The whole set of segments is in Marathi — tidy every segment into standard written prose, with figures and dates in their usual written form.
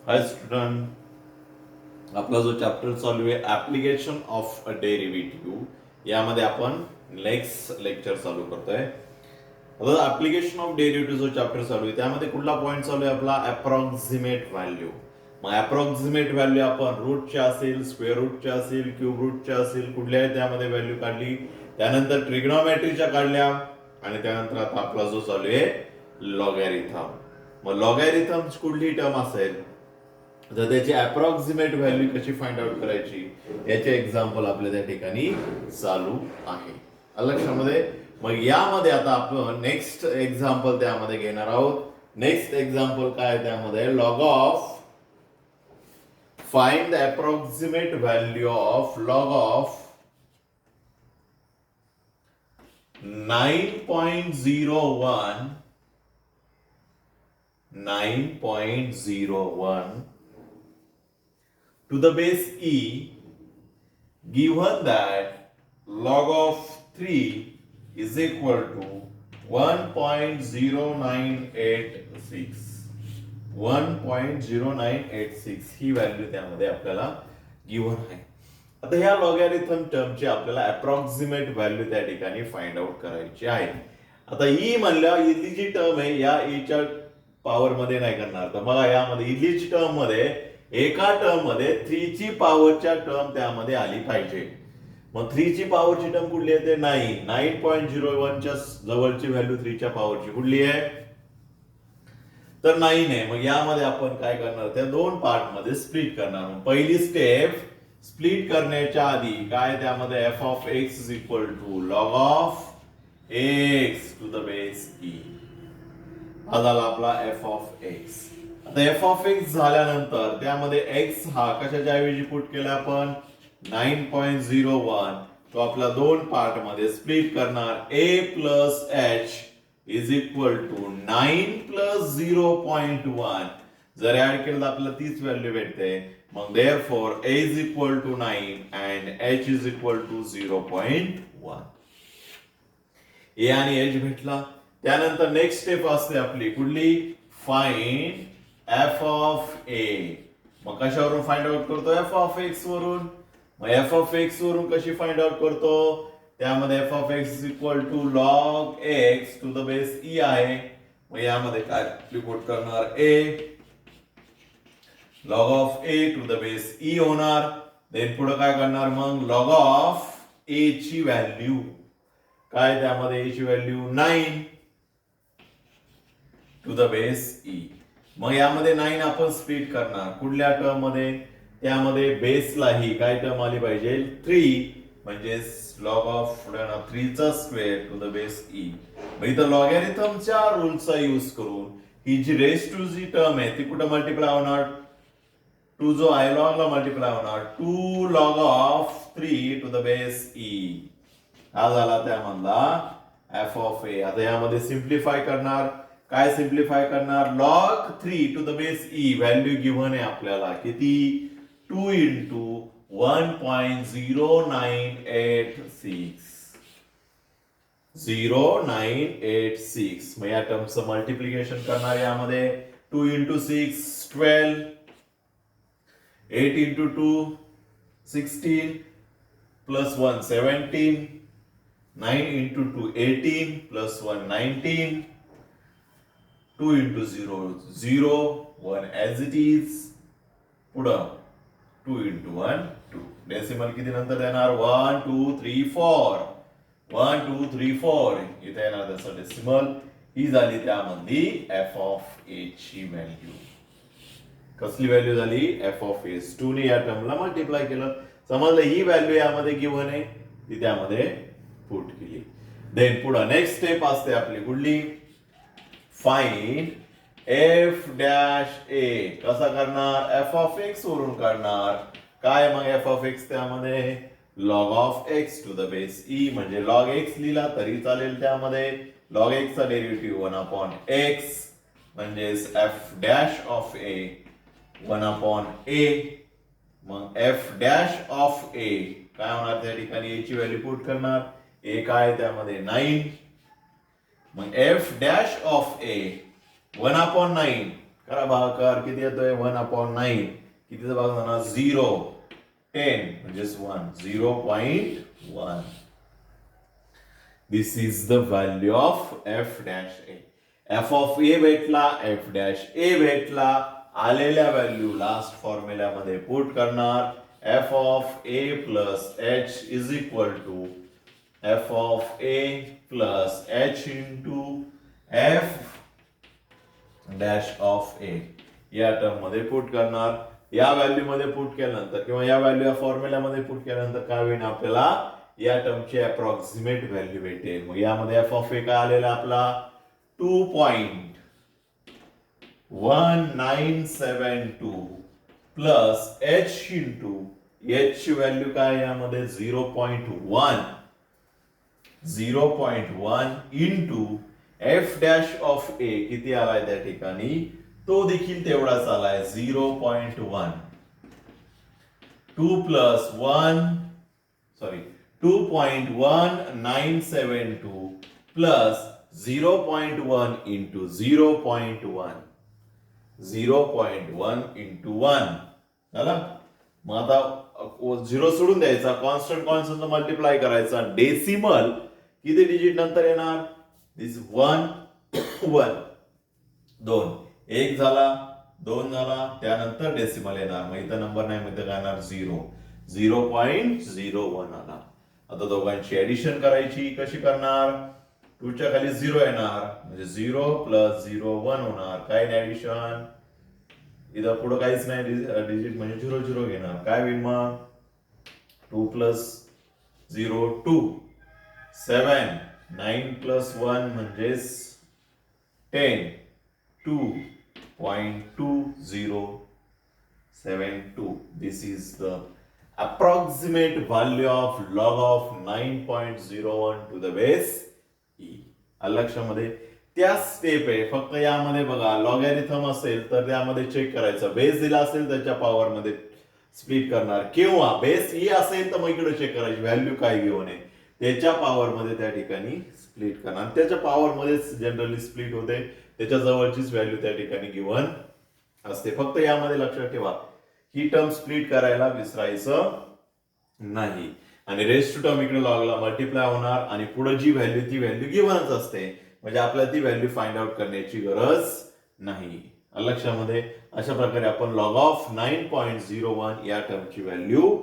हाय स्टुडंट, आपला जो चॅप्टर चालू आहे ऍप्लिकेशन ऑफ अ डेरिव्हेटिव्ह, यामध्ये आपण नेक्स्ट लेक्चर चालू करतोय. आता ऍप्लिकेशन ऑफ डेरिव्हेटिव्ह जो चॅप्टर चालू आहे त्यामध्ये कुठला पॉईंट चालू आहे आपला अप्रॉक्सिमेट व्हॅल्यू. मग अप्रॉक्सिमेट व्हॅल्यू आपण रूटचे असेल, स्क्वेअर रूटचे असेल, क्यूब रूटचे असेल, कुठल्याही त्यामध्ये व्हॅल्यू काढली. त्यानंतर ट्रिग्नॉमेट्रीच्या काढल्या आणि त्यानंतर आता आपला जो चालू आहे लॉगॅरिथम. मग लॉगॅरिथम कुठली टर्म असेल तर त्याची अप्रॉक्सिमेट व्हॅल्यू कशी फाइंड आउट करायची याचे एक्झाम्पल आपल्या त्या ठिकाणी चालू आहे. लक्षामध्ये. मग यामध्ये आता आपण नेक्स्ट एक्झाम्पल त्यामध्ये घेणार आहोत. नेक्स्ट एक्झाम्पल काय त्यामध्ये log of find the approximate value of log of 9.01 to the base e, given that log of 3 is equal to 1.0986. 1.0986 he value त्यामध्ये आपल्याला गिव्हन आहे. आता ह्या लॉगॅरिथम टर्मची आपल्याला अप्रॉक्सिमेट व्हॅल्यू त्या ठिकाणी फाइंड आउट करायची आहे. आता ई म्हणल्या इथली जी टर्म आहे या ईच्या पॉवर मध्ये नाही करणार. तर बघा यामध्ये इथलीची टर्म मध्ये एका टर्म मध्ये 3 ची पॉवरच्या टर्म त्यामध्ये आली पाहिजे. मग 3 ची पॉवरची टर्म कुठली आहे ते 9.01 च्या जवळची व्हॅल्यू 3 च्या पॉवरची कुठली आहे तर 9 आहे. मग यामध्ये आपण काय करणार त्या दोन पार्ट मध्ये स्प्लिट करणार. पहिली स्टेप स्प्लिट करण्याच्या आधी काय त्यामध्ये F of x is equal to log of x to the base e. हा झाला आपला एफ ऑफ एक्स. आता एफ ऑफ एक्स झाल्यानंतर त्यामध्ये एक्स हा कशाच्या ऐवजी पुट केला आपण 9.01. तो आपला दोन पार्ट मध्ये स्प्लिट करणार. A plus H is equal to 9 plus 0.1. जर ऍड केलं तर आपल्याला तीच व्हॅल्यू भेटते. मग therefore a is equal to 9 and h is equal to 0.1. A आणि एच भेटला. त्यानंतर नेक्स्ट स्टेप असते आपली कुठली फाइंड एफ ऑफ ए. मग कशावरून फाइंड आउट करतो एफ ऑफ एक्स वरून. मग एफ ऑफ एक्स वरून कशी फाइंड आउट करतो त्यामध्ये F of x is equal to log x to the base E आहे. मग यामध्ये काय पुट करणार A log of A to the base E होणार. देन पुढे काय करणार मग लॉग ऑफ ए ची व्हॅल्यू काय त्यामध्ये ए ची value 9 to the base e. मग यामध्ये 9 आपण स्प्लिट करणार कुठल्या टर्म मध्ये त्यामध्ये बेसला ही काय टर्म आली पाहिजे 3 म्हणजे लॉग ऑफ 3 चा square two the base e. मग इथं लॉगॅरिथमच्या रूलचा यूज करून ही जी रेस टू जी टर्म आहे ती कुठं मल्टिप्लाय होणार 2 जो आहे लॉगला मल्टिप्लाय होणार 2 log of 3 to the base e. हा झाला त्यामधला एफ ऑफ ए. आता यामध्ये सिम्प्लिफाय करणार. काय सिम्प्लिफाय करणार log 3 to the base e value given आहे आपल्याला किती 2 इंटू 1.0986. 0986. मग या टर्मचं मल्टिप्लिकेशन करणार यामध्ये 2 into 6 12, 8 into 2 16 plus 1 17, 9 into 2 18 plus 1 19, 2 into 0 0, 1 as it is. पुढं 2 into 1 2. डेसिमल किती नंतर येणार 1 2 3 4. 1 2 3 4 इथे येणार त्याचं डेसिमल. ही झाली त्यामधली एफ ऑफ ए ची व्हॅल्यू. कसली व्हॅल्यू झाली एफ ऑफ ए. 2 ने या टर्मला मल्टिप्लाय केलं. समजलं ही व्हॅल्यू यामध्ये गिव्हन आहे ती त्यामध्ये पुट केली. देन पुढं नेक्स्ट स्टेप असते आपली कुठली फाइंड एफ डॅश ए. कसा करणार एफ ऑफ एक्स वरून काढणार. काय मग एफ ऑफ एक्स त्यामध्ये log of x to the base E म्हणजे लॉग एक्स लिहिला तरी चालेल. त्यामध्ये लॉग एक्स चा डेरिव्हेटिव्ह 1 अपॉन एक्स म्हणजे F dash of A 1 upon A. मग एफ डॅश ऑफ ए काय होणार त्या ठिकाणी ए ची व्हॅल्यू पुट करणार. ए काय त्यामध्ये 9. मग एफ डॅश ऑफ ए 1/9 करा भागाकार, किती येतोय 1/9, कितीचा भाग झाला 0, 10 म्हणजेच 1, 0.1. This is the value of f dash A. f of ए भेटला, f डॅश ए भेटला. आलेल्या व्हॅल्यू लास्ट फॉर्म्युल्यामध्ये पुट करणार. f of A plus h is equal to f of A plus h into f dash of A या टर्म मध्ये पुट करणार. या व्हॅल्यू मध्ये पुट केल्यानंतर किंवा या व्हॅल्यू या फॉर्म्युल्यामध्ये पुट केल्यानंतर काय होईल, आपल्याला या टर्मची अप्रॉक्सिमेट व्हॅल्यू भेटेल. मग यामध्ये एफ ऑफ ए काय आलेला आपला 2.1972 प्लस एच इंटू एच ची व्हॅल्यू काय यामध्ये 0.1 इंटू एफ डॅश ऑफ ए किती आलाय त्या ठिकाणी, तो देखील तेवढाच आलाय 0.1. 2.1972 प्लस 0.1 इंटू 0.1 इंटू 1 झाला. मग आता 0 सोडून द्यायचा, कॉन्स्टंट कॉन्स्टंट मल्टिप्लाय करायचा. डेसिमल किती डिजिट नंतर येणार, दिस 1 1 2 1 झाला, 2 झाला, त्यानंतर डेसिमल येणार. मग इथं नंबर नाही, मग इथं काय येणार 0.01 आला. आता दोघांची ऍडिशन करायची, कशी करणार, 2 च्या खाली 0 येणार म्हणजे 0 प्लस 0 1 होणार. काय ऍडिशन, इथं पुढे काहीच नाही डिजिट म्हणजे 0 0 घेणार. काय होईल मग 2 प्लस 0 2 7 9 प्लस 1 म्हणजेच 10 2.2072. This is the approximate value of log of 9.01 to the base e. लक्षामध्ये त्या स्टेप आहे. फक्त यामध्ये बघा, लॉगॅरिथम असेल तर त्यामध्ये चेक करायचं, बेस दिला असेल त्याच्या पॉवर मध्ये स्प्लिट करणार, किंवा बेस ई असेल तर मग इकडे चेक करायची व्हॅल्यू काय घेऊन आहे त्याच्या पॉवर मध्ये त्या ठिकाणी स्प्लिट करणार. त्याच्या पॉवर मध्ये जनरली स्प्लिट होते, त्याच्या जवळचीच व्हॅल्यू त्या ठिकाणी गिवन असते. फक्त यामध्ये लक्षात ठेवा, ही टर्म स्प्लिट करायला विसरायचं नाही. आणि रेस्ट टू टर्म इकडे लॉगला मल्टिप्लाय होणार आणि पुढे जी व्हॅल्यू ती व्हॅल्यू गिवनच असते, म्हणजे आपल्याला ती व्हॅल्यू फाइंड आउट करण्याची गरज नाही. लक्षामध्ये अशा प्रकारे आपण लॉग ऑफ 9.01 या टर्मची व्हॅल्यू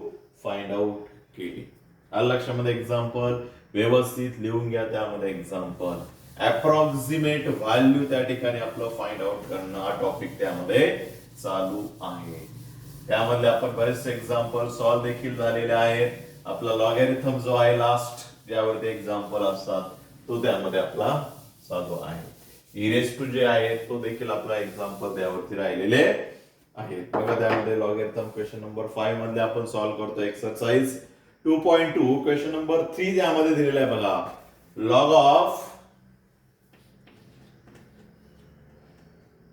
फाइंड आउट केली. लक्षामध्ये एक्झाम्पल व्यवस्थित लिहून घ्या, त्यामध्ये एक्झाम्पल अप्रॉक्सिमेट व्हॅल्यू त्या ठिकाणी आपलं फाइंड आउट करणं हा टॉपिक त्यामध्ये चालू आहे. त्यामध्ये आपण बरेचसे एक्झाम्पल सॉल्व देखील झालेले आहेत. आपला लॉगॅरिथम जो आहे लास्ट ज्यावरती एक्झाम्पल असतात तो त्यामध्ये आपला चालू आहे. इरेज टू जे आहे तो देखील आपला एक्झाम्पल त्यावरती राहिलेले आहेत. बघा त्यामध्ये लॉगॅरिथम क्वेश्चन नंबर 5 मध्ये आपण सॉल्व करतो एक्सरसाइज 2.2. क्वेश्चन नंबर 3 त्यामध्ये दिलेला आहे बघा, log of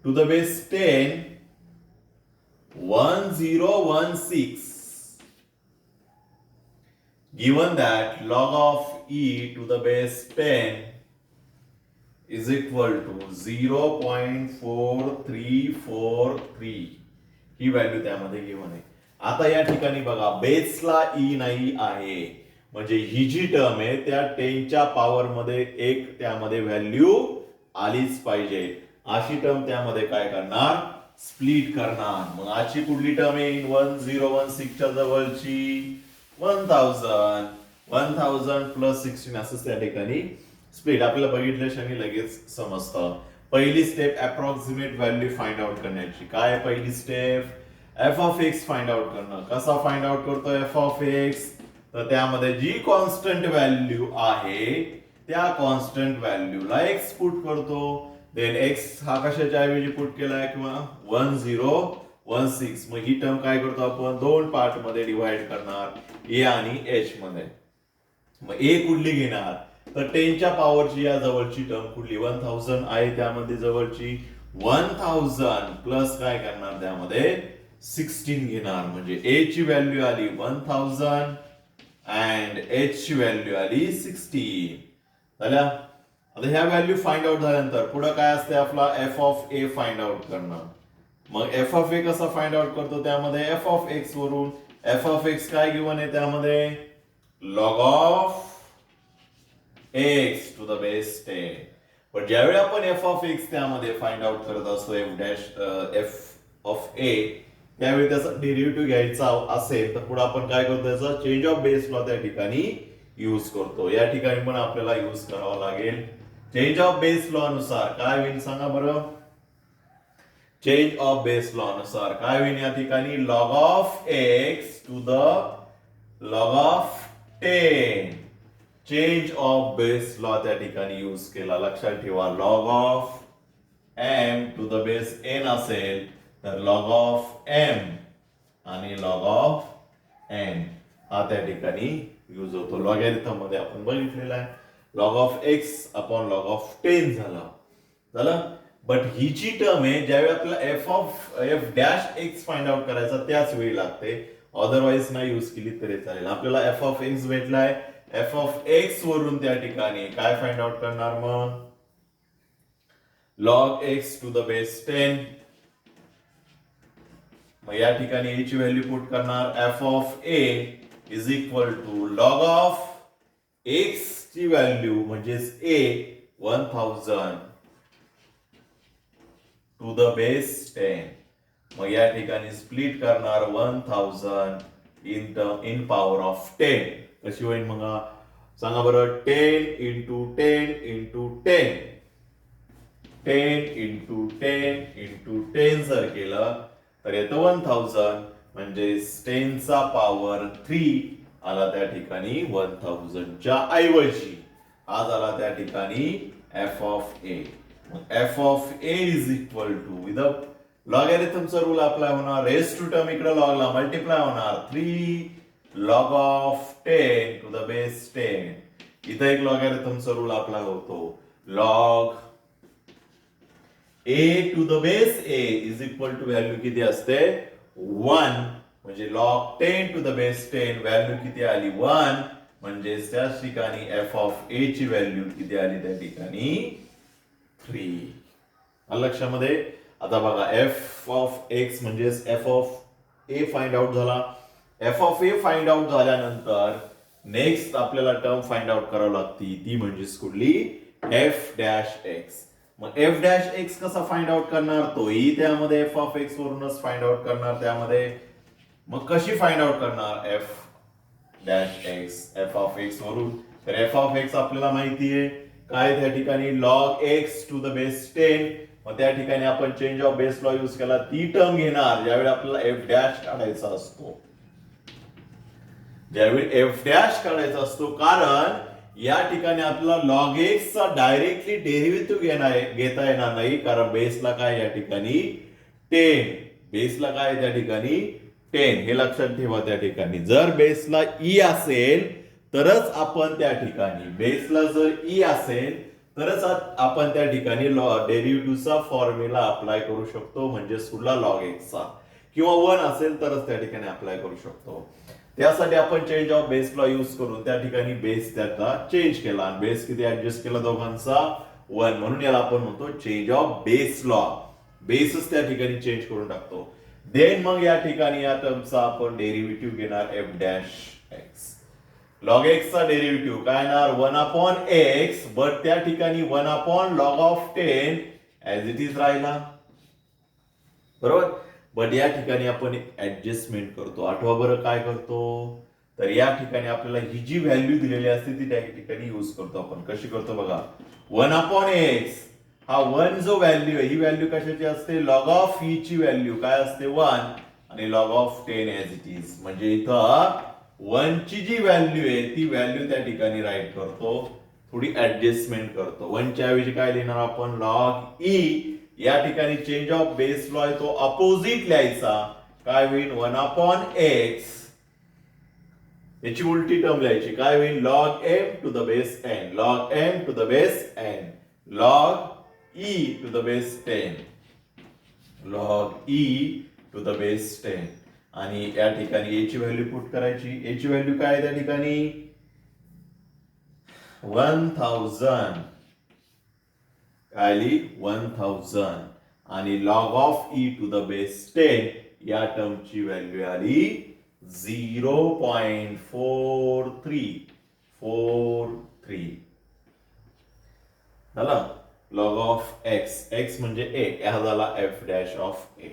to the base 10 1016, given that log of e to the base 10 is equal to 0.4343 he value त्यामध्ये गिवन आहे. आता या ठिकाणी बघा, बेसला ई नाही आहे, म्हणजे ही जी टर्म आहे त्या 10 च्या पॉवर मध्ये एक त्यामध्ये व्हॅल्यू आलीच पाहिजे. अशी टर्म त्यामध्ये काय करणार, स्प्लिट करणार. मग अशी कुठली टर्म येईल, 1016 च्या जवळची 1000 प्लस 16 असं त्या ठिकाणी स्प्लिट. आपल्याला बघितल्याशिवाय लगेच समजतं. पहिली step approximate value find out करण्याची. काय पहिली step, F of x find out करणं. कसा फाइंड आउट करतो एफ ऑफ एक्स, तर त्यामध्ये जी कॉन्स्टंट व्हॅल्यू आहे त्या कॉन्स्टंट व्हॅल्यूला एक्स पुट करतो. देन एक्स हा कशाच्या ऐवजी पुट केलाय किंवा 1016. मग ही टर्म काय करतो आपण, दोन पार्ट मध्ये डिवाइड करणार, ए आणि एच मध्ये. मग ए कुठली घेणार, तर 10 च्या पॉवरची या जवळची टर्म कुठली 1000 आहे, त्यामध्ये जवळची 1000 प्लस काय करणार त्यामध्ये 16 घेणार. म्हणजे ए ची व्हॅल्यू आली 1000 अँड एच ची व्हॅल्यू आली 16 झाल्या. आता ह्या व्हॅल्यू फाइंड आउट झाल्यानंतर पुढे काय असते आपला f of A find out करणं. मग एफ ऑफ ए कसा फाइंड आउट करतो, त्यामध्ये एफ ऑफ एक्स वरून एफ ऑफ एक्स काय गिवन आहे, त्यामध्ये log of x to the base 10. पण ज्यावेळी आपण एफ ऑफ एक्स त्यामध्ये फाइंड आउट करत असतो एफ ऑफ ए, त्यावेळी त्याचा डेरिव्हेटिव्ह घ्यायचा असेल तर पुढे आपण काय करतो, त्याचा चेंज ऑफ बेस लॉ त्या ठिकाणी यूज करतो. या ठिकाणी पण आपल्याला यूज करावा लागेल. चेंज ऑफ बेस लॉ नुसार काय होईल सांगा बरं. चेंज ऑफ बेस लॉ नुसार काय होईल या ठिकाणी, log of x to the log of 10. Change of base law त्या ठिकाणी यूज केला. लक्षात ठेवा, log of m to the base n असेल तर लॉग ऑफ एम आणि लॉग ऑफ एन हा त्या ठिकाणी यूज होतो. लॉगॅरिथम मध्ये आपण बघितलेला आहे, log of x upon log of 10 झालं. बट ही जी टर्म आहे, ज्यावेळी आपल्याला F dash X find out करायचा त्याच वेळी लागते, अदरवाइज नाही यूज केली तरी चालेल. आपल्याला एफ ऑफ एक्स भेटलाय, एफ ऑफ एक्स वरून त्या ठिकाणी काय फाइंड आउट करणार, मग log x to the base 10. मग या ठिकाणी ए ची व्हॅल्यू पुट करणार, F of A is equal to log of X ची व्हॅल्यू म्हणजेच ए 1000 टू द बेस 10. मग या ठिकाणी स्प्लिट करणार 1000 इन पॉवर ऑफ 10. कशी होईल मग सांगा बरं, 10 इंटू 10 इंटू 10, 10 इंटू 10 इंटू 10 जर केलं तर येतं 1000, म्हणजे 10 चा पॉवर 3 आला त्या ठिकाणी 1000 च्या ऐवजी हा झाला त्या ठिकाणी F of A. F of A is equal to with लॉगॅरिथमचा रूल अप्लाय होणार, रेस टू टर्म इकडे लॉगला मल्टिप्लाय होणार, 3 log of 10 to the base 10. इथं एक लॉगॅरिथमचा रूल अप्लाय होतो, log A to the base A is equal to value किती असते 1, म्हणजे log 10 to the base 10 value किती आली 1, म्हणजे त्याच ठिकाणी एफ ऑफ ए ची व्हॅल्यू किती आली त्या ठिकाणी 3. लक्षामध्ये. आता बघा, एफ ऑफ एक्स म्हणजे F of A find out झाला. F of A find out झाल्यानंतर नेक्स्ट आपल्याला टर्म फाइंड आउट करावी लागती, ती म्हणजे कुठली, एफ डॅश एक्स. मग एफ डॅश एक्स कसा फाइंड आउट करणार, तोही त्यामध्ये एफ ऑफ एक्स वरूनच फाइंड आउट करणार. त्यामध्ये मग कशी फाइंड आउट करणार, F dash X F of x वरून. तर एफ ऑफ एक्स आपल्याला माहिती आहे काय, त्या ठिकाणी log x to the base 10. मग त्या ठिकाणी आपण change of base law use केला, ती टर्म घेणार ज्यावेळी आपल्याला एफ डॅश काढायचा असतो. ज्यावेळी एफ डॅश काढायचा असतो, कारण या ठिकाणी आपल्याला लॉग एक्स चा डायरेक्टली डेरिव्हेटिव्ह घेता येणार नाही, कारण बेसला काय या ठिकाणी 10, बेसला काय त्या ठिकाणी 10. हे लक्षात ठेवा. त्या ठिकाणी जर बेसला ई असेल तरच आपण त्या ठिकाणी, बेसला जर ई असेल तरच आपण त्या ठिकाणी डेरिव्हेटिव्हचा फॉर्म्युला अप्लाय करू शकतो, म्हणजे कुठला लॉग एक्सचा, किंवा 1 असेल तरच त्या ठिकाणी अप्लाय करू शकतो. त्यासाठी आपण change of base law use करून त्या ठिकाणी बेस त्याचा चेंज केला, आणि बेस किती ऍडजस्ट केला दोघांचा 1, म्हणून याला आपण म्हणतो चेंज ऑफ बेस लॉ. बेसच त्या ठिकाणी चेंज करून टाकतो. देन मग या ठिकाणी या टर्मचा आपण डेरिव्हेटिव्ह घेणार F dash x. Log X चा डेरिव्हेटिव्ह काय येणार 1 अपॉन एक्स, बट त्या ठिकाणी 1 upon log of 10 as it is राहिला, बरोबर. बट या ठिकाणी आपण ऍडजस्टमेंट करतो. आठवा बरं काय करतो, तर या ठिकाणी आपल्याला ही जी व्हॅल्यू दिलेली असते ती त्या ठिकाणी यूज करतो. आपण कशी करतो बघा, 1 अपॉन एक्स हा 1 जो व्हॅल्यू आहे, ही व्हॅल्यू कशाची असते, लॉग ऑफ ही ची व्हॅल्यू काय असते 1, आणि log of 10 as it is. म्हणजे इथं 1 ची जी व्हॅल्यू आहे ती व्हॅल्यू त्या ठिकाणी राईट करतो, थोडी ऍडजस्टमेंट करतो. 1 च्या ऐवजी काय लिहिणार आपण, लॉग ई. या ठिकाणी चेंज ऑफ बेस लॉ आहे तो अपोजिट लिहायचा, काय होईल 1 अपॉन एक्स, याची उलटी टर्म लिहायची, काय होईल log m to the base n, log m to the base n, log e to the base 10, log e to the base 10. आणि या ठिकाणी ए ची व्हॅल्यू पुट करायची. ए ची व्हॅल्यू काय आहे त्या ठिकाणी 1000, काय आली 1000, आणि log of e to the base 10 या टर्मची व्हॅल्यू आली 0.4343 झाला. लॉग ऑफ एक्स, एक्स म्हणजे ए, हा झाला एफ डॅश ऑफ ए.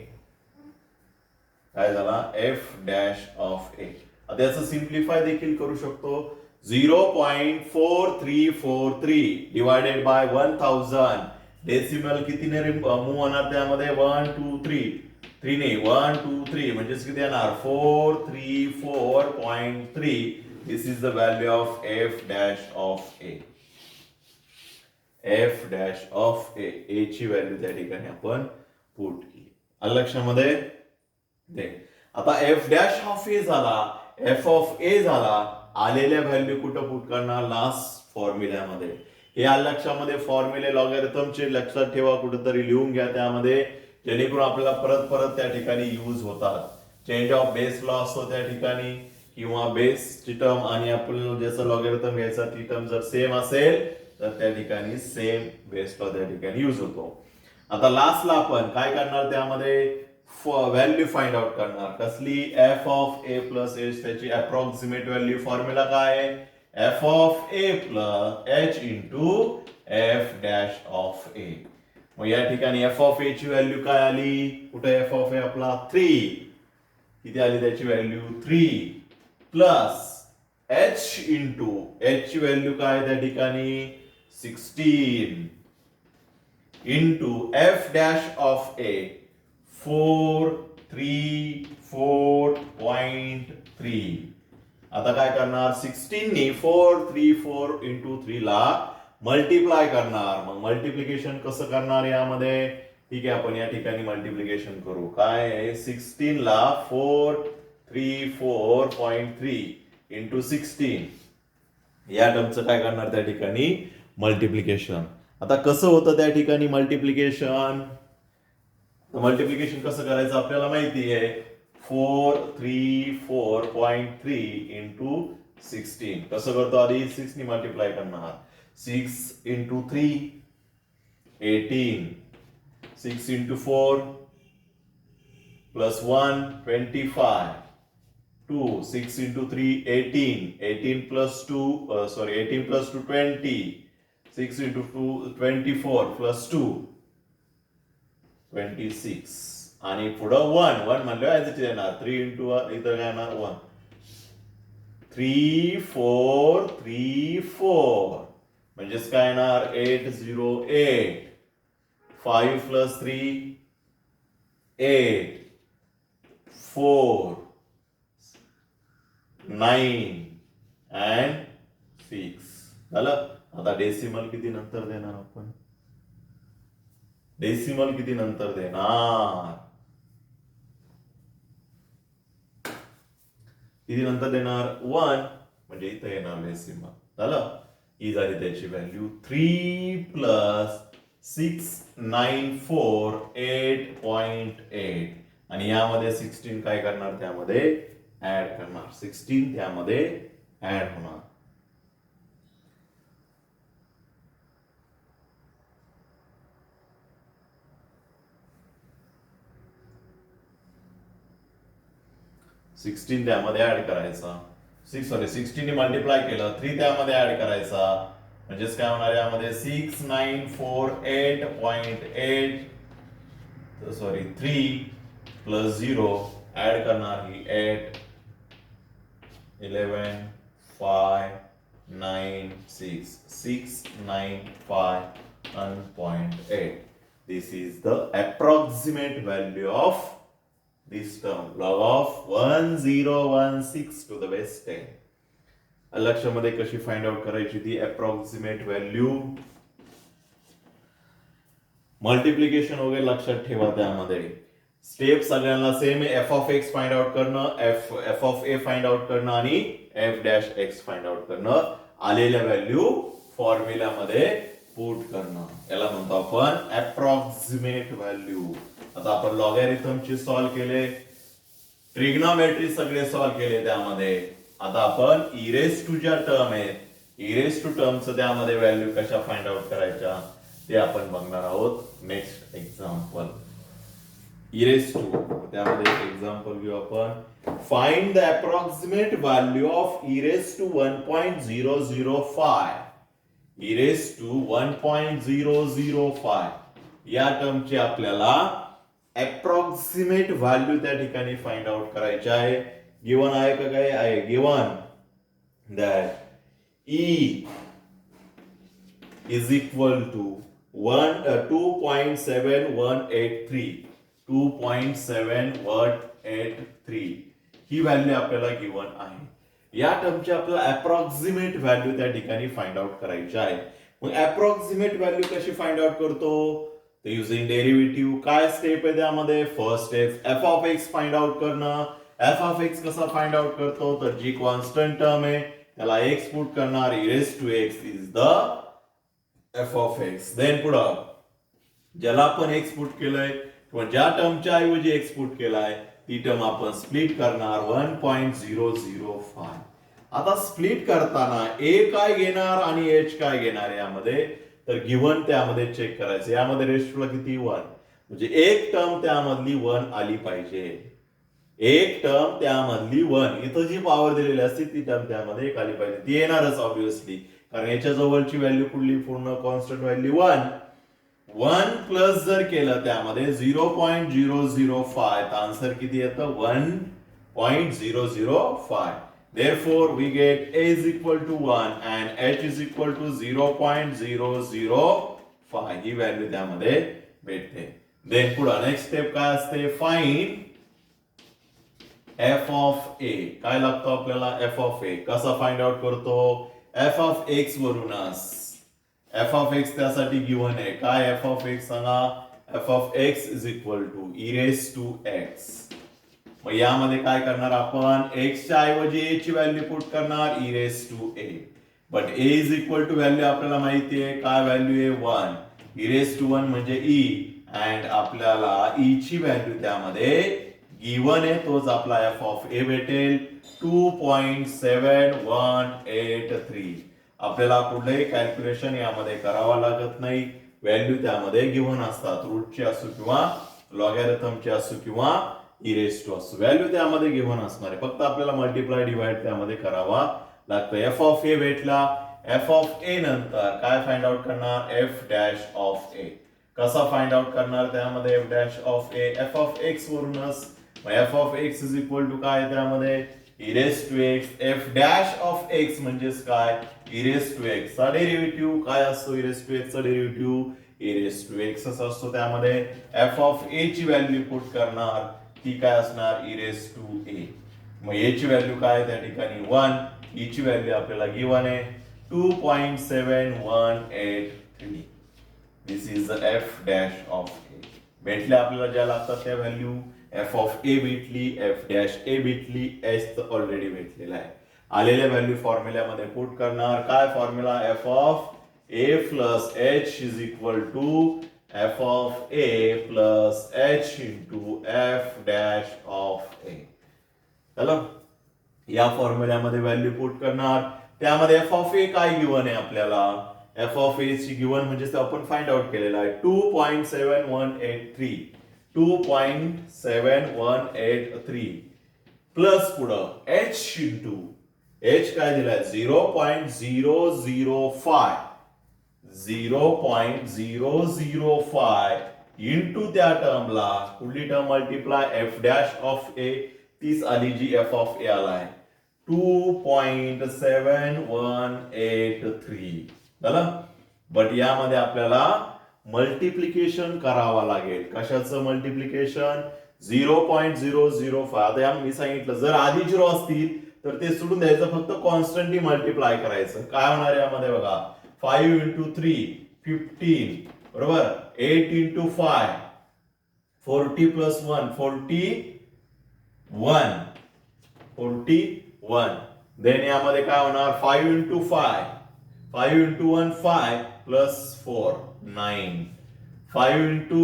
काय झाला? एफ डॅश ऑफ ए. आता याचं सिम्प्लिफाय देखील करू शकतो. 0.4343 डिवायडेड बाय 1000. डेसिमल कितीने मूव्ह होणार त्यामध्ये? 1 2 3 3 ने 1 2 3 म्हणजेच किती येणार? 434.3. This is the value of F dash of A. F dash of A, A ची व्हॅल्यू त्या ठिकाणी आपण पुट केली. आलं लक्षामध्ये? आता एफ डॅश ऑफ ए झाला, एफ ऑफ ए झाला. आलेल्या व्हॅल्यू कुठं पुट करणार? लास्ट फॉर्म्युल्यामध्ये. हे आलं लक्षामध्ये? फॉर्म्युले लॉगॅरिथमचे लक्षात ठेवा, कुठेतरी लिहून घ्या त्यामध्ये, जेणेकरून आपल्याला परत परत त्या ठिकाणी यूज होतात. चेंज ऑफ बेस लॉ असतो त्या ठिकाणी, किंवा बेसची टर्म आणि आपल्याला ज्याचं लॉगॅरिथम घ्यायचा ती टर्म जर सेम असेल तर त्या ठिकाणी सेम बेस लॉ त्या ठिकाणी यूज होतो. आता लास्टला आपण काय करणार? त्यामध्ये व्हॅल्यू फाइंड आउट करणार. कसली? F of A plus H. त्याची अप्रॉक्सिमेट व्हॅल्यू फॉर्म्युला काय आहे? F of A plus H into F dash of A. मग या ठिकाणी एफ ऑफ ए ची व्हॅल्यू काय आली? कुठे एफ ऑफ ए आपला 3. किती आली त्याची value? 3 plus H into H ची व्हॅल्यू काय त्या ठिकाणी? 16 इंटू एफ डॅश ऑफ ए 434.3. आता काय करणार? 16 ने 434 इंटू 3 ला मल्टिप्लाय करणार. मग मल्टिप्लिकेशन कसं करणार यामध्ये? ठीक आहे, आपण या ठिकाणी मल्टिप्लिकेशन करू. काय आहे? 16 ला 434.3 इंटू 16 या टर्मचं काय करणार त्या ठिकाणी? मल्टिप्लिकेशन. आता कसं होतं त्या ठिकाणी मल्टिप्लिकेशन? मल्टिप्लिकेशन कसं करायचं आपल्याला माहिती आहे. 434.3 इंटू 16 कसं करतो? आधी 6 ने मल्टिप्लाय करणार. 6 into 3 18, 6 into 4 plus 1 25, 2 6 into 3 18, 18 plus 2 18 plus 2 20, 6 into 2 24 plus 2 26 आणि पुढं 1 म्हणलं ऍज इट येणार. 3 इंटू इथं काय येणार? 1 3434 म्हणजेच काय येणार? 808. 5 प्लस 3 8 4 9 and 6 झालं. आता डेसिमल किती नंतर देणार आपण? डेसिमल किती नंतर देणार? किती नंतर देणार? 1. म्हणजे इथं येणार डेसिमल. झालं. ही झाली त्याची व्हॅल्यू 3 प्लस 694 8.8 आणि यामध्ये 16 काय करणार? त्यामध्ये ऍड करणार. 16 त्यामध्ये ऍड होणार. त्यामध्ये ऍड करायचा. 16 ने मल्टिप्लाय केलं. 3 त्यामध्ये ऍड करायचा. म्हणजेच काय होणार? यामध्ये 6948.8 3 प्लस 0 ऍड करणार. ही 8 11 5 9 6 695.8. This is the approximate value of this term, log of 1016 to the base 10. लक्षामध्ये कशी फाइंड आउट करायची ती अप्रॉक्सिमेट व्हॅल्यू? मल्टिप्लिकेशन वगैरे लक्षात ठेवा. त्यामध्ये स्टेप सगळ्यांना सेम आहे. F of x find out करणं, F of A find out करणं आणि F dash X find out करणं. आलेल्या व्हॅल्यू फॉर्म्युल्यामध्ये पुट करणं, याला म्हणतो आपण अप्रॉक्सिमेट व्हॅल्यू. आता आपण लॉगॅरिथमची सॉल्व्ह केले, ट्रिग्नोमेट्री सगळे सॉल्व्ह केले. त्यामध्ये आता आपण इरेस टू ज्या टर्म आहेत, इरेस टू टर्मचं त्यामध्ये व्हॅल्यू कशा फाइंड आउट करायच्या ते आपण बघणार आहोत नेक्स्ट एक्झाम्पल. इरेज टू, त्यामध्ये एक एक्झाम्पल घेऊ आपण. Find the approximate value of e raise to 1.005. E raise to 1.005 या टर्मची आपल्याला अप्रॉक्सिमेट व्हॅल्यू त्या ठिकाणी फाइंड आउट करायची आहे. गिवन आहे का काय आहे? Given that E is equal to 2.7183. 2.7183 he value आपल्याला गिवन आहे. या टर्मची आपल्याला अप्रॉक्सिमेट व्हॅल्यू त्या ठिकाणी फाइंड आउट करायची आहे. मग अप्रॉक्सिमेट व्हॅल्यू कशी फाइंड आउट करतो? तर युजिंग डेरिव्हेटिव्ह. काय स्टेप आहे त्यामध्ये? First step F of x find out करणं. एफ ऑफ एक्स कसा फाइंड आउट करतो? तर जी कॉन्स्टंट टर्म आहे त्याला एक्स पुट करणार. E raise to x is the f of x. Then पुढं ज्याला आपण एक्स पुट केलंय किंवा ज्या टर्मच्या ऐवजी एक्स पुट केलाय ती टर्म आपण स्प्लिट करणार 1.005. आता स्प्लिट करताना ए काय घेणार आणि एच काय घेणार यामध्ये? तर गिवन त्यामध्ये चेक करायचं. यामध्ये रेशोला किती? 1. म्हणजे एक टर्म त्यामधली 1 आली पाहिजे. एक टर्म त्यामधली 1. इथं जी पॉवर दिलेली असते ती टर्म त्यामध्ये एक आली पाहिजे. ती येणारच ऑब्विसली, कारण याच्या जवळची व्हॅल्यू कुठली? पूर्ण कॉन्स्टंट व्हॅल्यू 1. 1 प्लस जर केलं त्यामध्ये 0.005 तर आन्सर किती येतं? 1.005. Therefore we get a is equal to 1 and h is equal to 0.005 ही व्हॅल्यू त्यामध्ये भेटते. देन पुढे नेक्स्ट स्टेप काय असते? Find f of a. काय लागतो आपल्याला? एफ ऑफ ए. कसा फाइंड आउट करतो? एफ ऑफ एक्स वरूनच. एफ ऑफ एक्स त्यासाठी गिवन आहे. काय एफ ऑफ एक्स सांगा? F of x is equal to e raise to x. मग यामध्ये काय करणार आपण? एक्सच्या ऐवजी ए ची व्हॅल्यू पुट करणार. E raise to a. But a is equal to value आपल्याला माहिती आहे. काय व्हॅल्यू आहे? 1. इरेज टू 1 म्हणजे ई. अँड आपल्याला ई ची व्हॅल्यू त्यामध्ये गिवन आहे. तोच आपला एफ ऑफ ए भेटेल 2.7183. आपल्याला कुठलंही कॅल्क्युलेशन यामध्ये करावं लागत नाही. व्हॅल्यू त्यामध्ये गिवन असतात. रूटची असो किंवा लॉगॅरिथमची असो किंवा इरेज टू असो, व्हॅल्यू त्यामध्ये गिवन असणार आहे. फक्त आपल्याला मल्टिप्लाय डिवाइड त्यामध्ये करावा लागतं. एफ ऑफ ए भेटला. एफ ऑफ ए नंतर काय फाइंड आउट करणार? एफ डॅश ऑफ ए. कसा फाइंड आउट करणार त्यामध्ये? F dash of A. F of x वरूनच. F of x is equal to काय त्यामध्ये? E raise to X. F dash of X म्हणजेच काय? इरेज टू एक्स चा डेरिव्हेटिव्ह. काय असतो इरेज टू एक्स चा डेरिव्हेटिव्ह? इरेज टू एक्स असतो. त्यामध्ये एफ ऑफ ए ची व्हॅल्यू पुट करणार. ती काय असणार? इरेज टू ए. मग ए ची व्हॅल्यू काय त्या ठिकाणी? 1. ई ची व्हॅल्यू आपल्याला गिवन आहे 2.7183. This is the F dash of A. भेटल्या आपल्याला ज्या लागतात त्या व्हॅल्यू. एफ ऑफ ए भेटली, एफ डॅश ए भेटली, एच तर ऑलरेडी भेटलेला आहे. आलेल्या व्हॅल्यू फॉर्म्युल्यामध्ये पुट करणार. काय फॉर्म्युला? F of A plus H is equal to F of A plus H into F dash of A. चला, या फॉर्म्युल्यामध्ये व्हॅल्यू पुट करणार. त्यामध्ये एफ ऑफ ए काय गिवन आहे आपल्याला? एफ ऑफ ए ची गिवन म्हणजे ते आपण फाइंड आउट केलेला आहे 2.7183. 2.7183 प्लस पुढं एच इंटू एच काय दिलाय? 0.005. 0.005 इंटू त्या टर्मला कुठली term multiply? F dash of A. तीच आली जी एफ ऑफ ए आलाय 2.7183. झालं. बट यामध्ये आपल्याला मल्टिप्लिकेशन करावं लागेल. कशाचं मल्टिप्लिकेशन? 0.005. आता मी सांगितलं जर आधी 0 असतील तर ते सोडून द्यायचं, फक्त कॉन्स्टंटली मल्टिप्लाय करायचं. काय होणार यामध्ये बघा? 5 इंटू 3 15 बरोबर. 8 इंटू 5 40 प्लस 1 41. देन यामध्ये काय होणार? 5 इंटू 5 5 इंटू 1 5 प्लस 4 9. 5 इंटू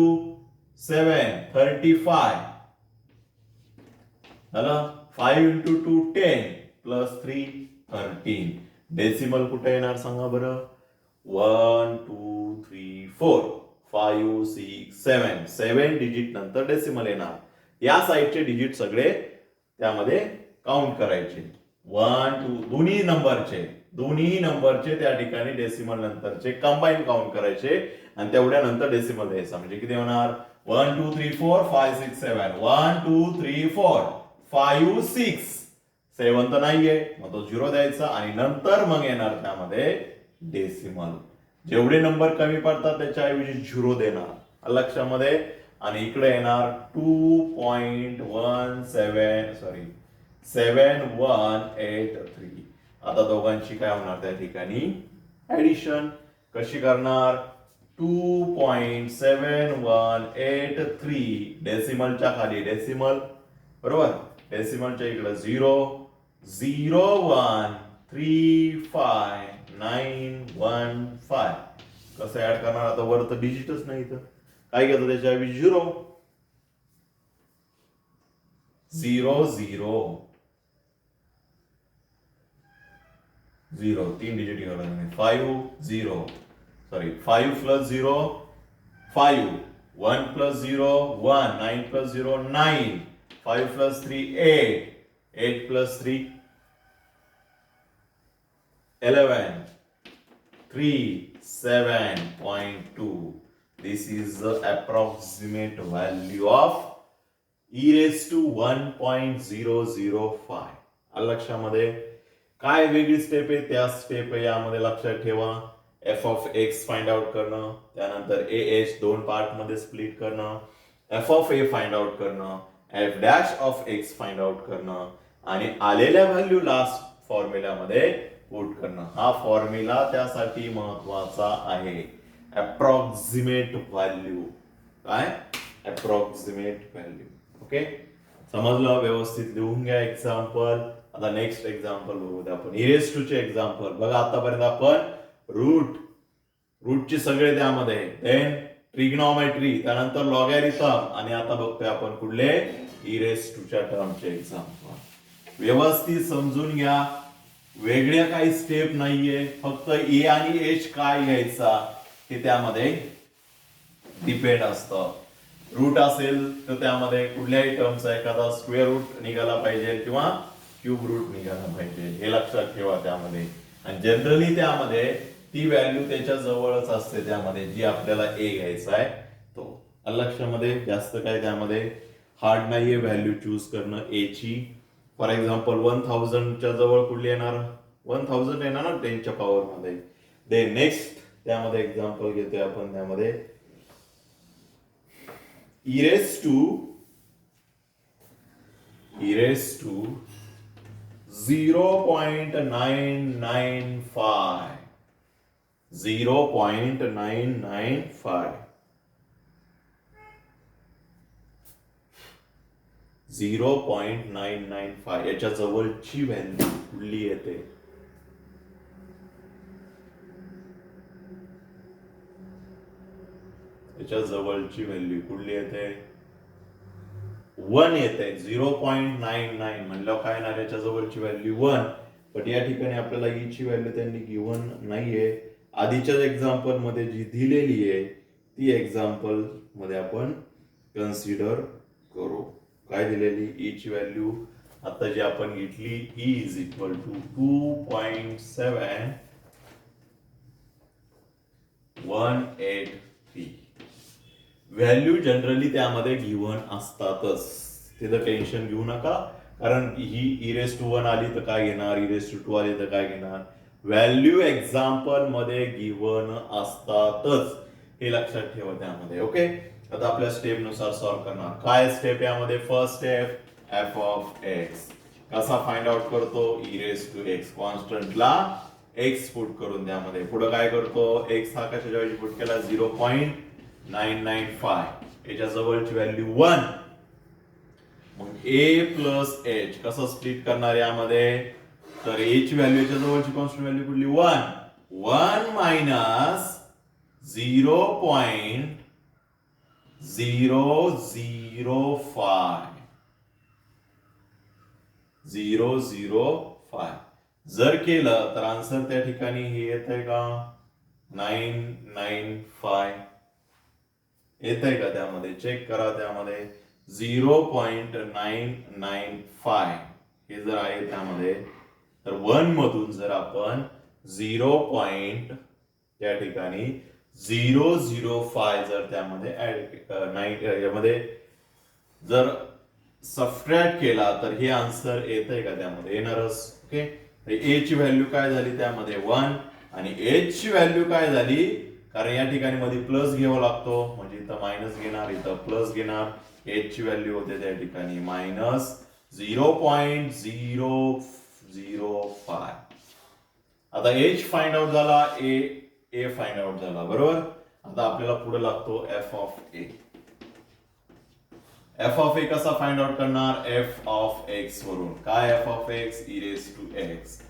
7 35 झालं. 5 इंटू 2 10 प्लस 3 13. डेसिमल कुठे येणार सांगा बरं? 1 2 3 4 5 6 7 7 डिजिट नंतर डेसिमल येणार. या साईडचे डिजिट सगळे त्यामध्ये काउंट करायचे. 1 2 दोन्ही नंबरचे त्या ठिकाणी डेसिमल नंतरचे कंबाईन काउंट करायचे आणि तेवढ्या नंतर डेसिमल द्यायचा. म्हणजे किती होणार? 1 2 3 4 5 6 7 1 2 3 4 5 6 7 तर नाहीये, मग तो 0 द्यायचा आणि नंतर मग येणार त्यामध्ये डेसिमल. जेवढे नंबर कमी पडतात त्याच्याऐवजी 0 देणार लक्षामध्ये. आणि इकडे येणार 2.7183. आता दोघांची काय होणार त्या ठिकाणी ऍडिशन. कशी करणार? 2.7183 डेसिमलच्या खाली डेसिमल, बरोबर. डेसिमलच्या इकडे 0.0135915. कसं ऍड करणार? आता वर तर डिजिटच नाही, तर काय घेतो त्याच्याऐवजी 0 0 0 0 3 डिजिट घेऊन 5 0 sorry 5 plus 0 5 1 plus 0 1 9 plus 0 9 5 plus 3 8 8 plus 3 11 3 7.2. This is the approximate value of e raised to 1.005. लक्षामध्ये काय वेगळी स्टेप आहे त्या स्टेप यामध्ये लक्षात ठेवा. F of x find out करणं, त्यानंतर ए एच दोन पार्ट मध्ये स्प्लिट करणं, F of A find out करणं, F dash of x find out करणं आणि आलेल्या व्हॅल्यू लास्ट फॉर्म्युल्यामध्ये पुट करणं. हा फॉर्म्युला त्यासाठी महत्वाचा आहे. Approximate value. काय? Approximate value. ओके, समजलं? व्यवस्थित लिहून घ्या एक्झाम्पल. आता नेक्स्ट एक्झाम्पल बघू आपण. इरेज टू चे एक्झाम्पल बघा. आतापर्यंत आपण रूटचे सगळे त्यामध्ये, देन ट्रिग्नॉमेट्री, त्यानंतर लॉगॅरिथम आणि आता बघतोय आपण कुठले इरेज टू च्या टर्मचे एक्झाम्पल. व्यवस्थित समजून घ्या. वेगळ्या काही स्टेप नाहीये, फक्त ए आणि एच काय घ्यायचा हे त्यामध्ये डिपेंड असतं. रूट असेल तर त्यामध्ये कुठल्याही टर्मचा एखादा स्क्वेअर रूट निघाला पाहिजे किंवा क्यूब रूट निघाला पाहिजे, हे लक्षात ठेवा त्यामध्ये. आणि जनरली त्यामध्ये ती व्हॅल्यू त्याच्या जवळच असते त्यामध्ये जी आपल्याला ए घ्यायचा आहे तो. लक्षामध्ये जास्त काय त्यामध्ये हार्ड नाहीये व्हॅल्यू चूज करणं ए ची. फॉर एक्झाम्पल 1000 च्या जवळ कुठली येणार? 1000 येणार ना 10 च्या पॉवर मध्ये. दे नेक्स्ट त्यामध्ये एक्झाम्पल घेतोय आपण त्यामध्ये इरेज टू 0.995 0.995 0.995 याच्या जवळची व्हॅल्यू कुठली येते? याच्या जवळची व्हॅल्यू कुठली येते? 1 येते. 0.99 म्हणलं काय ना, याच्या जवळची व्हॅल्यू 1. पण या ठिकाणी आपल्याला ई ची व्हॅल्यू त्यांनी गिव्हन नाहीये. आधीच्या एक्झाम्पल मध्ये जी दिलेली आहे ती एक्झाम्पल मध्ये आपण कन्सिडर करू. काय दिलेली? ई ची व्हॅल्यू आता जी आपण घेतली e is equal to 2.7183. Value generally त्यामध्ये गिव्हन असतातच, तिथं टेन्शन घेऊ नका. कारण ही इरेज टू 1 आली तर काय घेणार, इरेज टू 2 आली तर काय घेणार. व्हॅल्यू एक्झाम्पल मध्ये गिव्हन असतातच, हे लक्षात ठेवा त्यामध्ये. ओके, आता आपल्या स्टेप नुसार सॉल्व्ह करणार. काय स्टेप यामध्ये? First step F of x कसा फाइंड आउट करतो? इरेज टू एक्स कॉन्स्टंटला एक्स पुट करून त्यामध्ये पुढे काय करतो? एक्स हा कशाच्या ऐवजी पुट केला? 0.995. याच्या जवळची व्हॅल्यू 1. मग ए प्लस एच कसं स्प्लिट करणार यामध्ये? तर ए ची व्हॅल्यू याच्या जवळची कॉन्स्टंट व्हॅल्यू कुठली? 1. 1 मायनस 0.005 जर केलं तर आन्सर त्या ठिकाणी हे येत आहे का? 995 येत आहे का त्यामध्ये? चेक करा त्यामध्ये 0.995 हे जर आहे त्यामध्ये, तर 1 मधून जर आपण 0. त्या ठिकाणी 005 जर त्यामध्ये यामध्ये जर सबट्रॅक्ट केला तर हे आन्सर येत आहे का त्यामध्ये? येणारच. ओके, ए ची व्हॅल्यू काय झाली त्यामध्ये? 1 आणि एच ची व्हॅल्यू काय झाली? कारण या ठिकाणी मध्ये प्लस घ्यावा लागतो, म्हणजे इथं मायनस घेणार, इथं प्लस घेणार. एच ची व्हॅल्यू होते त्या ठिकाणी -0.005. आता एच फाइंड आउट झाला, ए फाइंड आउट झाला, बरोबर. आता आपल्याला पुढे लागतो F of A. F of ए कसा फाइंड आउट करणार? एफ ऑफ एक्स वरून. काय F of X? E raise to X.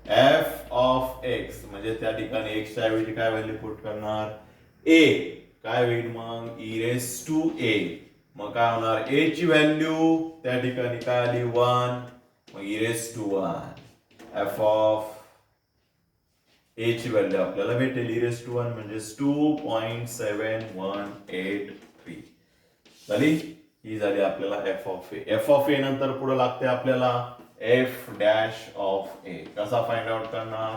F of X म्हणजे त्या ठिकाणी एक्स च्या ऐवजी काय व्हॅल्यू पुट करणार? ए. काय होईल मग? ई रेस टू ए. मग काय होणार? ए ची व्हॅल्यू त्या ठिकाणी काय आली? 1. मग E raise to 1. F of A ची व्हॅल्यू आपल्याला भेटेल ई रेस टू 1 म्हणजे 2.7183 झाली. ही झाली आपल्याला F of A. F of A नंतर पुढे लागते आपल्याला एफ डॅश ऑफ ए. कसा फाइंड आउट करणार?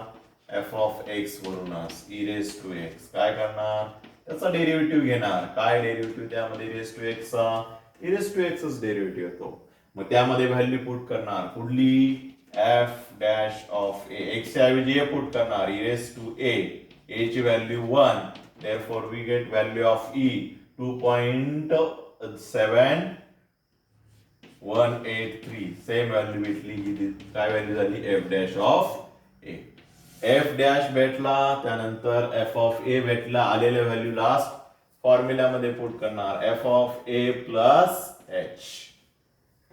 एफ ऑफ एक्स वरूनच ई रेस टू एक्स. काय करणार? त्याचा डेरिव्हेटिव्ह घेणार. काय डेरिव्हेटिव्ह त्यामध्ये? ई रेस टू एक्स चा ई रेस टू एक्सच डेरिव्हेटिव्ह येतो. मग त्यामध्ये व्हॅल्यू पुट करणार कुठली? F dash of A. X च्या ऐवजी ए पुट करणार. E raise to A. A ची value 1. Therefore we get value of e 2.7183. Same value भेटली. ही काय व्हॅल्यू झाली? F dash of A. F dash भेटला, त्यानंतर एफ ऑफ ए भेटला. आलेल्या व्हॅल्यू लास्ट फॉर्म्युल्यामध्ये पुट करणार. F of A plus h.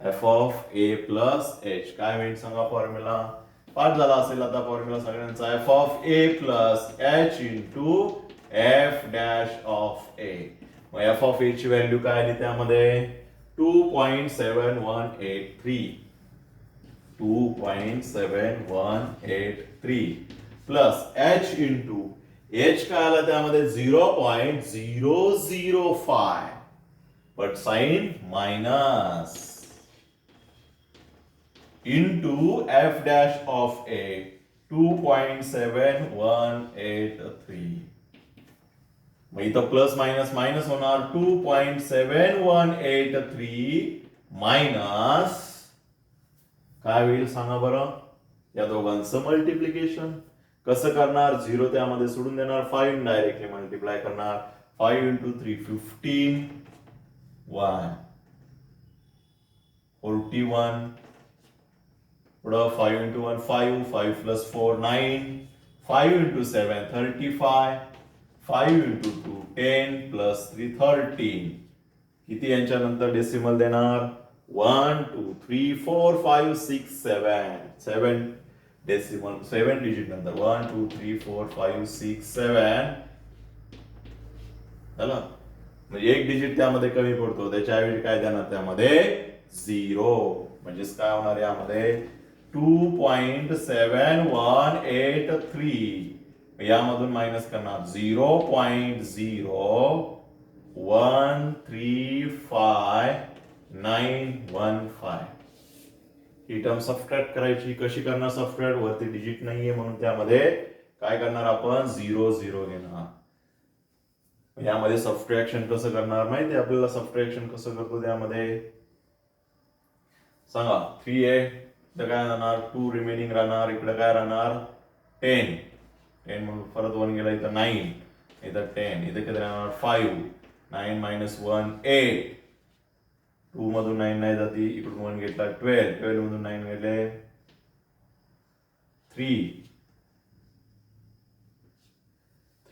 F of A plus h काय होईल सांगा फॉर्म्युला? पाठ झाला असेल आता फॉर्म्युला सगळ्यांचा. F of A plus H into F dash of A. मग एफ ऑफ ए ची व्हॅल्यू काय आली त्यामध्ये? 2.7183. 2.7183 प्लस एच इंटू एच काय आला त्यामध्ये? 0.005 but sign minus into f dash of a 2.7183. मग इथं प्लस मायनस मायनस होणार. 2.7183 मायनस काय होईल सांगा बरं? या दोघांचं मल्टिप्लिकेशन कसं करणार? 0 त्यामध्ये सोडून देणार. 5 डायरेक्टली मल्टिप्लाय करणार. 5 into 3 15 1 41 5 into 1 5 5 plus 4 9 5 into 7 35 5 into 2 10 plus 3 13. किती यांच्या नंतर डेसिमल देणार? 1 2 3 4 5 6 7 डेसिमल 7 डिजिट नंतर 1 2 3 4 5 6 7 झालं. म्हणजे एक डिजिट त्यामध्ये कमी पडतो, त्याच्याऐवजी काय देणार त्यामध्ये? 0. म्हणजेच काय होणार यामध्ये? 2.7183. यामधून मायनस करणार. 0.0135915. ही टर्म सबट्रॅक्ट करायची. कशी करणार सबट्रॅक्ट? वरती डिजिट नाहीये म्हणून त्यामध्ये काय करणार आपण? 0 0 घेणार. यामध्ये सबट्रॅक्शन कसं करणार माहिती आपल्याला? सबट्रॅक्शन कसं करतो त्यामध्ये सांगा? 3 आहे इथं काय राहणार? 2 रिमेनिंग राहणार. इकडे काय राहणार? 10 म्हणून परत 1 गेला. इथं 9 इथं 10 इथं किती राहणार? 5 9 minus 1 8. 2 मधून 9 नाही जाती. इकडून 1 घेतला 12 मधून 9 गेले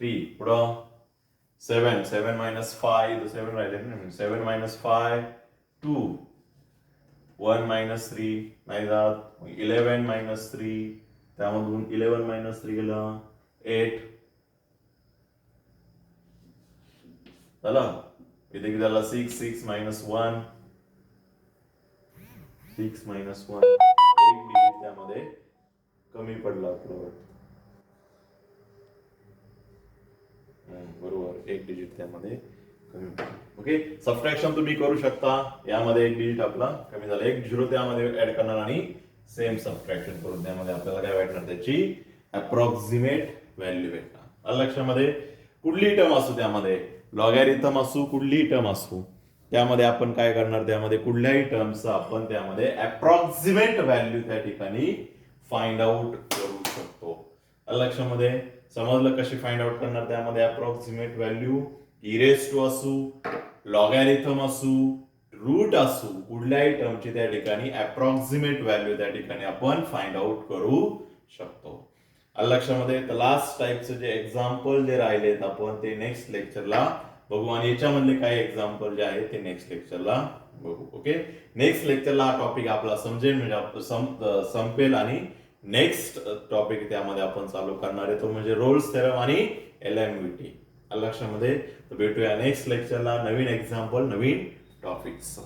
3 पुढं 7 minus 5 7 राहिले ना. 7 minus 5 2 1 minus 3 नाही जात. 11 minus 3 त्यामधून 11 minus 3 गेलं 8 झाला. इथे किती झाला? 6 minus 1 6 minus 1 एक डिजिट त्यामध्ये कमी पडला आपल्याला. बरोबर, एक डिजिट त्यामध्ये कमी. ओके, सबट्रॅक्शन तुम्ही करू शकता. यामध्ये एक डिजिट आपला कमी झाला, एक झिरो त्यामध्ये ऍड करणार आणि सेम सबट्रॅक्शन करून त्यामध्ये आपल्याला काय भेटणार, त्याची अप्रॉक्सिमेट व्हॅल्यू भेटणार. आलं लक्षामध्ये? कुठलीही टर्म असू त्यामध्ये, लॉगॅरिथम असू, कुठलीही टर्म असू, त्यामध्ये आपण काय करणार, त्यामध्ये कुठल्याही टर्मचा आपण त्यामध्ये अप्रॉक्सिमेट व्हॅल्यू त्या ठिकाणी फाइंड आउट करू शकतो. आलं लक्षामध्ये? समजलं कशी फाइंड आउट करणार त्यामध्ये अप्रॉक्सिमेट व्हॅल्यू? इरेज टू असू, लॉगॅरिथम असू, रूट असू, कुठल्याही टर्मची त्या ठिकाणी अप्रॉक्सिमेट व्हॅल्यू त्या ठिकाणी आपण फाइंड आउट करू शकतो. आलं लक्षामध्ये? तर लास्ट टाईपचे जे एक्झाम्पल जे राहिलेत आपण ते नेक्स्ट लेक्चरला बघू आणि याच्यामधले काही एक्झाम्पल जे आहेत ते नेक्स्ट लेक्चरला बघू. ओके, नेक्स्ट लेक्चरला हा टॉपिक आपला समजेल, म्हणजे संपेल आणि नेक्स्ट टॉपिक त्यामध्ये आपण चालू करणार आहे तो म्हणजे रोल्स थेरम आणि एलएमव्हीटी. लक्षामध्ये? तर भेटूया नेक्स्ट लेक्चरला नवीन एक्झाम्पल, नवीन टॉपिक्स.